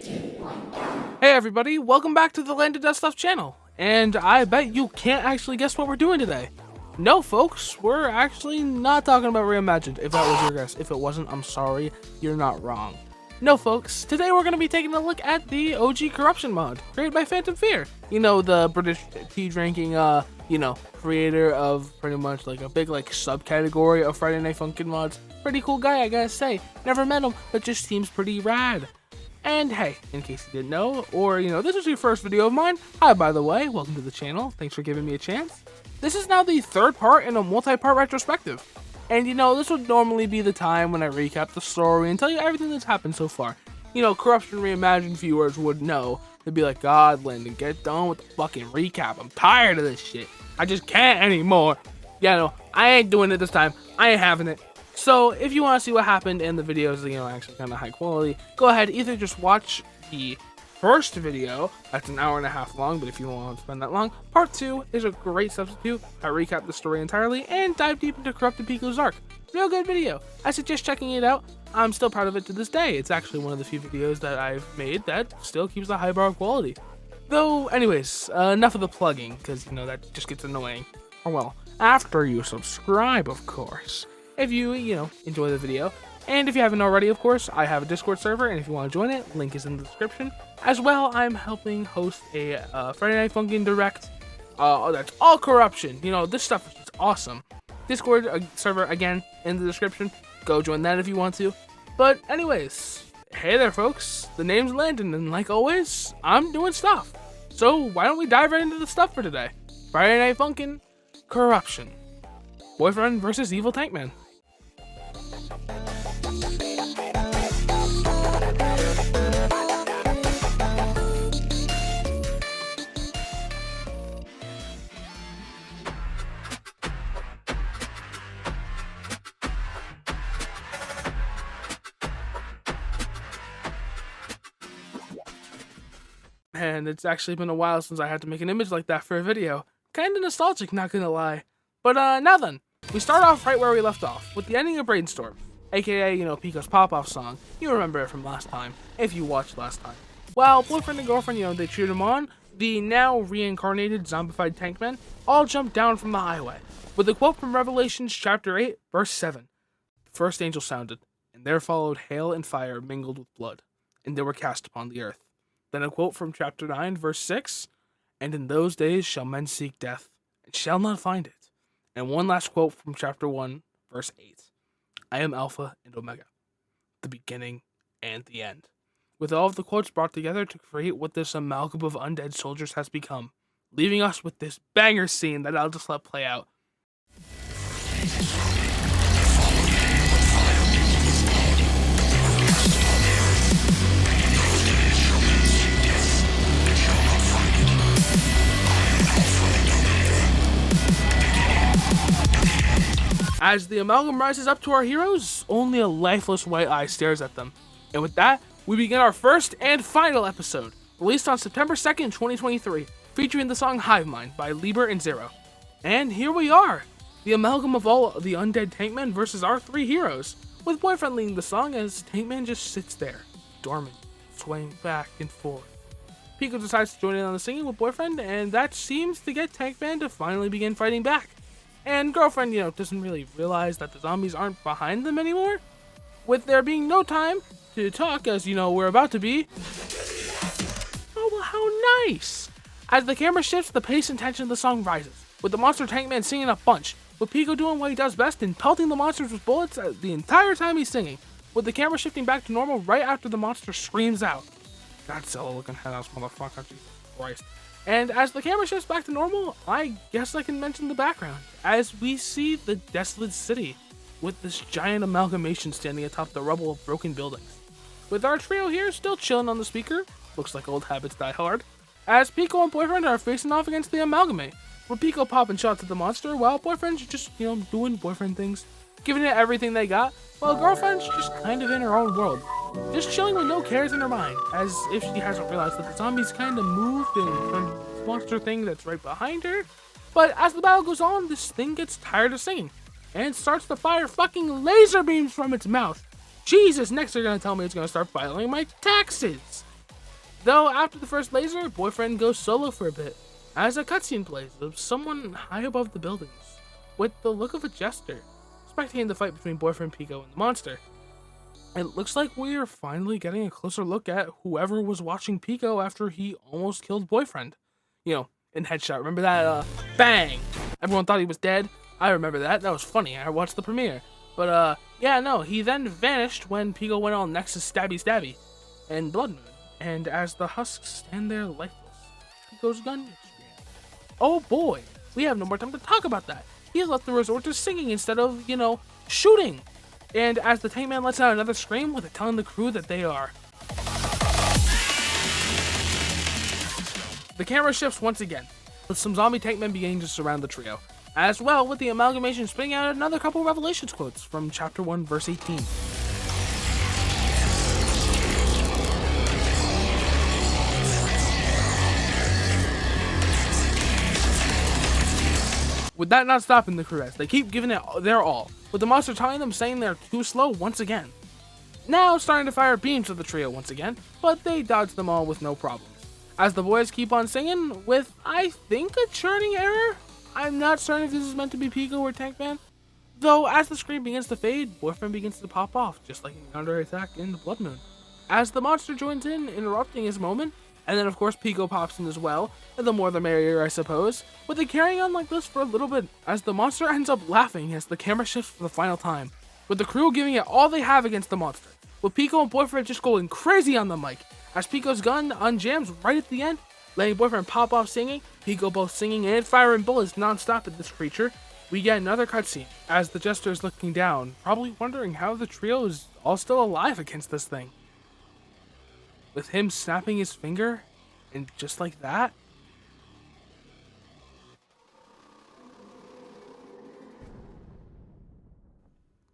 Hey everybody, welcome back to the Land of Death Stuff channel, and I bet you can't actually guess what we're doing today. No folks, we're actually not talking about Reimagined, if that was your guess. If it wasn't, I'm sorry, you're not wrong. No folks, today we're going to be taking a look at the OG Corruption mod, created by Phantom Fear. You know, the British tea drinking, creator of pretty much like a big subcategory of Friday Night Funkin mods. Pretty cool guy, I gotta say. Never met him, but just seems pretty rad. And hey, in case you didn't know, or this is your first video of mine, hi by the way, welcome to the channel, thanks for giving me a chance. This is now the third part in a multi-part retrospective. And this would normally be the time when I recap the story and tell you everything that's happened so far. Corruption Reimagined viewers would know. They'd be like, God, Lyndon, get done with the fucking recap. I'm tired of this shit. I just can't anymore. Yeah, no, I ain't doing it this time. I ain't having it. So if you want to see what happened in the videos, actually kind of high quality, go ahead, either just watch the first video, that's an hour and a half long, but if you don't want to spend that long, part 2 is a great substitute. I recap the story entirely and dive deep into Corrupted Pico's arc. Real good video. I suggest checking it out. I'm still proud of it to this day. It's actually one of the few videos that I've made that still keeps a high bar of quality. Though, anyways, enough of the plugging, because, that just gets annoying. Or well, after you subscribe, of course. If you, enjoy the video. And if you haven't already, of course, I have a Discord server, and if you want to join it, link is in the description. As well, I'm helping host a Friday Night Funkin' Direct. That's all corruption. This stuff is just awesome. Discord server, again, in the description. Go join that if you want to. But anyways, hey there, folks. The name's Landon, and like always, I'm doing stuff. So why don't we dive right into the stuff for today? Friday Night Funkin' Corruption. Boyfriend versus evil Tankman. And it's actually been a while since I had to make an image like that for a video. Kinda nostalgic, not gonna lie. But now then, we start off right where we left off, with the ending of Brainstorm, aka, Pico's pop-off song. You remember it from last time, if you watched last time. While boyfriend and girlfriend, they cheered him on, the now reincarnated zombified Tankman all jumped down from the highway, with a quote from Revelations chapter 8, verse 7. The first angel sounded, and there followed hail and fire mingled with blood, and they were cast upon the earth. Then a quote from chapter 9, verse 6, and in those days shall men seek death, and shall not find it. And one last quote from chapter 1, verse 8. I am Alpha and Omega, the beginning and the end. With all of the quotes brought together to create what this amalgam of undead soldiers has become, leaving us with this banger scene that I'll just let play out. As the amalgam rises up to our heroes, only a lifeless white eye stares at them. And with that, we begin our first and final episode, released on September 2nd, 2023, featuring the song Hivemind by Lieber and Zero. And here we are, the amalgam of all the undead Tankmen versus our three heroes, with boyfriend leading the song as Tankman just sits there, dormant, swaying back and forth. Pico decides to join in on the singing with boyfriend, and that seems to get Tankman to finally begin fighting back. And girlfriend, doesn't really realize that the zombies aren't behind them anymore. With there being no time to talk, as we're about to be. Oh, well, how nice! As the camera shifts, the pace and tension of the song rises, with the monster Tankman singing a bunch, with Pico doing what he does best and pelting the monsters with bullets the entire time he's singing, with the camera shifting back to normal right after the monster screams out. Godzilla looking head-ass motherfucker, Jesus Christ. And as the camera shifts back to normal, I guess I can mention the background, as we see the desolate city, with this giant amalgamation standing atop the rubble of broken buildings. With our trio here still chilling on the speaker, looks like old habits die hard, as Pico and boyfriend are facing off against the amalgamate, with Pico popping shots at the monster, while boyfriend's just, doing boyfriend things, giving it everything they got, while girlfriend's just kind of in her own world, just chilling with no cares in her mind, as if she hasn't realized that the zombies kind of moved and turned this monster thing that's right behind her. But as the battle goes on, this thing gets tired of singing, and starts to fire fucking laser beams from its mouth. Jesus, next they're gonna tell me it's gonna start filing my taxes. Though after the first laser, Boyfriend goes solo for a bit, as a cutscene plays of someone high above the buildings, with the look of a Jester, spectating the fight between Boyfriend Pico and the monster. It looks like we are finally getting a closer look at whoever was watching Pico after he almost killed Boyfriend. You know, in Headshot. Remember that, bang! Everyone thought he was dead. I remember that. That was funny. I watched the premiere. But, yeah, no, he then vanished when Pico went all Nexus Stabby Stabby and Blood Moon. And as the husks stand there lifeless, Pico's gun gets jammed. Oh boy, we have no more time to talk about that. He has left the resort to singing instead of, shooting. And as the Tankman lets out another scream with it telling the crew that they are. The camera shifts once again, with some zombie Tankmen beginning to surround the trio, as well with the amalgamation spitting out another couple Revelations quotes from chapter 1 verse 18. With that not stopping the crew as they keep giving it their all, with the monster telling them saying they're too slow once again. Now starting to fire beams at the trio once again, but they dodge them all with no problems. As the boys keep on singing with, I think, a churning error? I'm not certain if this is meant to be Pico or Tankman. Though as the screen begins to fade, Boyfriend begins to pop off, just like in Counter Attack in the Blood Moon. As the monster joins in, interrupting his moment, and then of course Pico pops in as well, and the more the merrier I suppose, with it carrying on like this for a little bit, as the monster ends up laughing as the camera shifts for the final time, with the crew giving it all they have against the monster, with Pico and Boyfriend just going crazy on the mic, as Pico's gun unjams right at the end, letting Boyfriend pop off singing, Pico both singing and firing bullets non-stop at this creature. We get another cutscene, as the Jester is looking down, probably wondering how the trio is all still alive against this thing. With him snapping his finger, and just like that,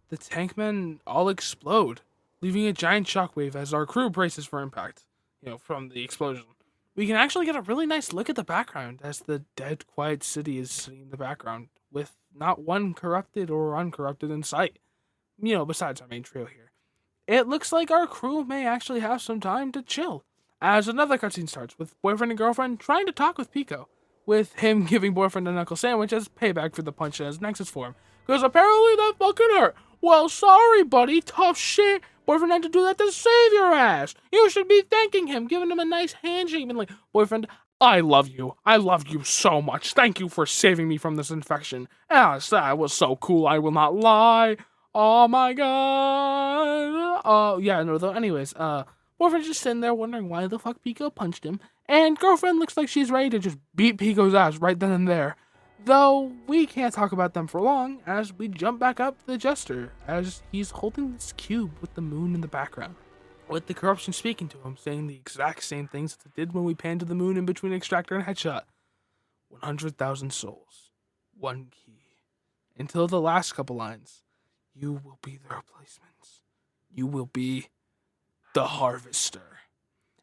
the Tankmen all explode, leaving a giant shockwave as our crew braces for impact, from the explosion. We can actually get a really nice look at the background as the dead, quiet city is sitting in the background, with not one corrupted or uncorrupted in sight, besides our main trio here. It looks like our crew may actually have some time to chill, as another cutscene starts with Boyfriend and Girlfriend trying to talk with Pico, with him giving Boyfriend a knuckle sandwich as payback for the punch in his Nexus form, because apparently that fucking hurt. Well, sorry, buddy, tough shit. Boyfriend had to do that to save your ass. You should be thanking him, giving him a nice handshake, and like, Boyfriend, I love you. I love you so much. Thank you for saving me from this infection. Yes, that was so cool, I will not lie. Oh my god. Anyways, Boyfriend's just sitting there wondering why the fuck Pico punched him, and Girlfriend looks like she's ready to just beat Pico's ass right then and there. Though, we can't talk about them for long, as we jump back up to the Jester, as he's holding this cube with the moon in the background, with the corruption speaking to him, saying the exact same things that it did when we panned to the moon in between Extractor and Headshot. 100,000 souls. One key. Until the last couple lines. You will be the replacements. You will be the Harvester.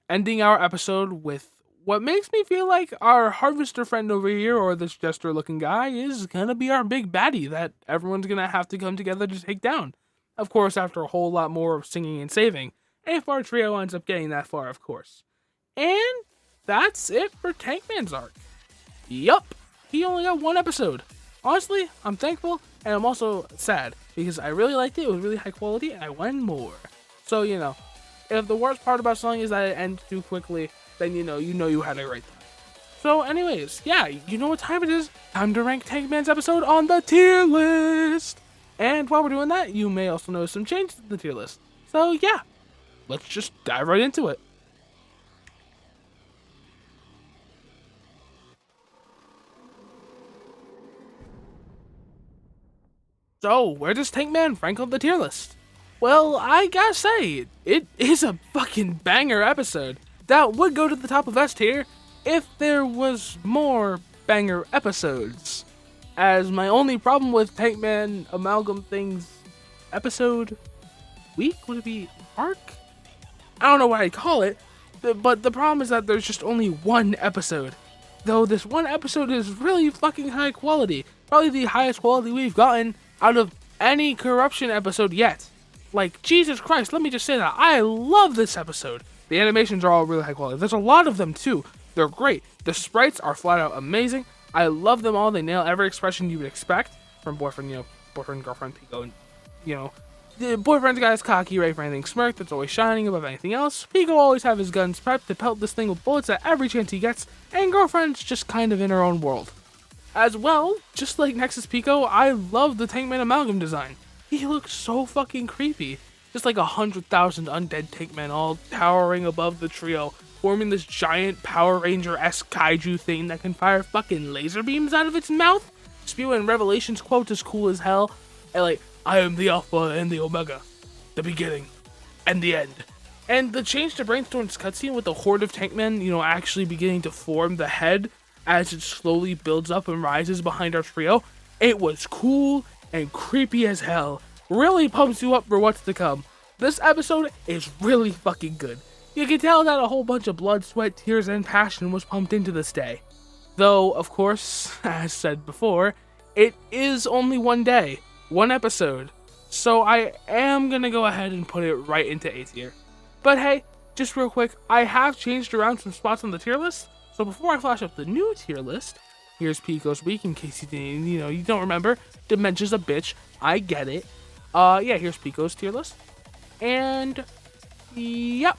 Ending our episode with what makes me feel like our Harvester friend over here, or this Jester looking guy, is gonna be our big baddie that everyone's gonna have to come together to take down. Of course, after a whole lot more of singing and saving, if our trio ends up getting that far, of course. And that's it for Tankman's arc. Yup, he only got one episode. Honestly, I'm thankful, and I'm also sad, because I really liked it was really high quality, and I wanted more. So, if the worst part about something is that it ends too quickly, then you know you had a great time. So anyways, yeah, you know what time it is. Time to rank Tankman's episode on the tier list. And while we're doing that, you may also notice some changes to the tier list. So yeah, let's just dive right into it. So where does Tankman rank on the tier list? Well, I gotta say, it is a fucking banger episode. That would go to the top of S tier if there was more banger episodes. As my only problem with Tankman Amalgam Things episode week, would it be arc? I don't know what I'd call it, but the problem is that there's just only one episode. Though this one episode is really fucking high quality. Probably the highest quality we've gotten out of any corruption episode yet. Like, Jesus Christ, let me just say that. I love this episode. The animations are all really high quality. There's a lot of them too. They're great. The sprites are flat out amazing. I love them all. They nail every expression you would expect from boyfriend, boyfriend, girlfriend, Pico, and, the boyfriend's guy's cocky, ready for anything, smirk that's always shining above anything else. Pico always have his guns prepped to pelt this thing with bullets at every chance he gets, and girlfriend's just kind of in her own world. As well, just like Nexus Pico, I love the Tankman amalgam design. He looks so fucking creepy. Just like 100,000 undead Tankmen all towering above the trio, forming this giant Power Ranger-esque kaiju thing that can fire fucking laser beams out of its mouth, spewing Revelations quotes as cool as hell, and like, I am the Alpha and the Omega, the beginning and the end. And the change to Brainstorm's cutscene with the horde of Tankmen, actually beginning to form the head as it slowly builds up and rises behind our trio, it was cool and creepy as hell. Really pumps you up for what's to come. This episode is really fucking good. You can tell that a whole bunch of blood, sweat, tears, and passion was pumped into this day. Though, of course, as said before, it is only one day, one episode, so I am gonna go ahead and put it right into A tier. But hey, just real quick, I have changed around some spots on the tier list, so before I flash up the new tier list, here's Pico's week in case you didn't, you don't remember. Dementia's a bitch, I get it. Yeah, here's Pico's tier list. And, yep.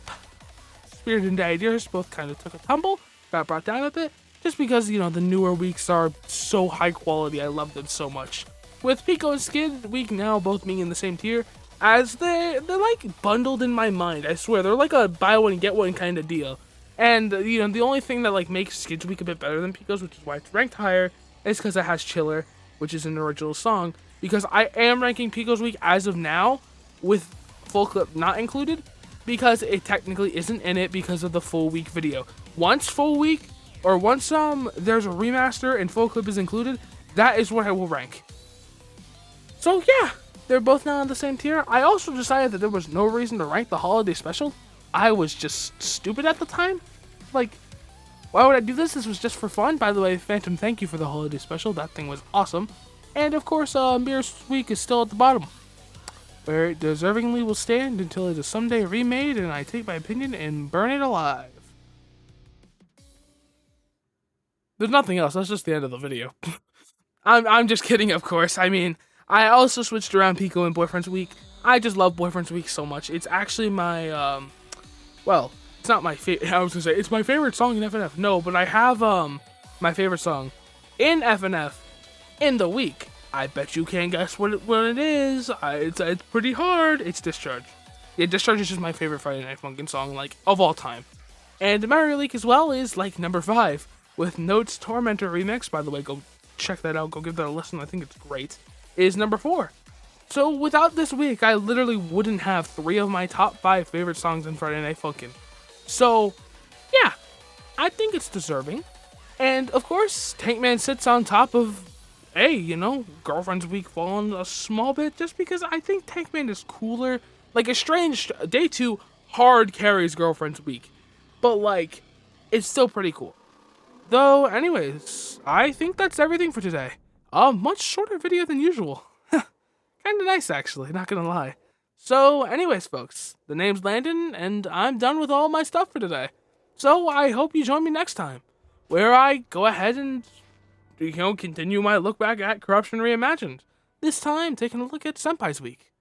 Spirit and Ideas both kind of took a tumble, got brought down a bit, just because, the newer weeks are so high quality, I love them so much. With Pico and Skid week now both being in the same tier, as they're like bundled in my mind, I swear, they're like a buy one get one kind of deal. And, the only thing that like makes Skid's week a bit better than Pico's, which is why it's ranked higher, is because it has Chiller, which is an original song, because I am ranking Pico's week as of now, with full clip not included, because it technically isn't in it because of the full week video. Once full week, or once there's a remaster and full clip is included, that is what I will rank. So yeah, they're both now on the same tier. I also decided that there was no reason to rank the holiday special. I was just stupid at the time. Like, why would I do this? This was just for fun. By the way, Phantom, thank you for the holiday special. That thing was awesome. And of course, Mirror's week is still at the bottom, where it deservingly will stand until it is someday remade and I take my opinion and burn it alive. There's nothing else. That's just the end of the video. I'm just kidding, of course. I mean, I also switched around Pico and Boyfriend's Week. I just love Boyfriend's Week so much. It's actually my, well, it's not my favorite. I was gonna say, it's my favorite song in FNF. No, but I have, my favorite song in FNF in the week. I bet you can't guess what it is. It's pretty hard. It's Discharge. Yeah, Discharge is just my favorite Friday Night Funkin' song, like, of all time. And Mario Leak as well is, like, number 5. With Notes Tormentor Remix, by the way, go check that out. Go give that a listen. I think it's great. Is number 4. So without this week, I literally wouldn't have 3 of my top 5 favorite songs in Friday Night Funkin'. So, yeah, I think it's deserving. And, of course, Tankman sits on top of, hey, Girlfriend's Week falling a small bit, just because I think Tankman is cooler. Like, Estranged, Day 2 hard carries Girlfriend's Week. But, like, it's still pretty cool. Though, anyways, I think that's everything for today. A much shorter video than usual. Kinda nice, actually, not gonna lie. So, anyways, folks, the name's Landon, and I'm done with all my stuff for today. So, I hope you join me next time, where I go ahead and, continue my look back at Corruption Reimagined. This time, taking a look at Senpai's Week.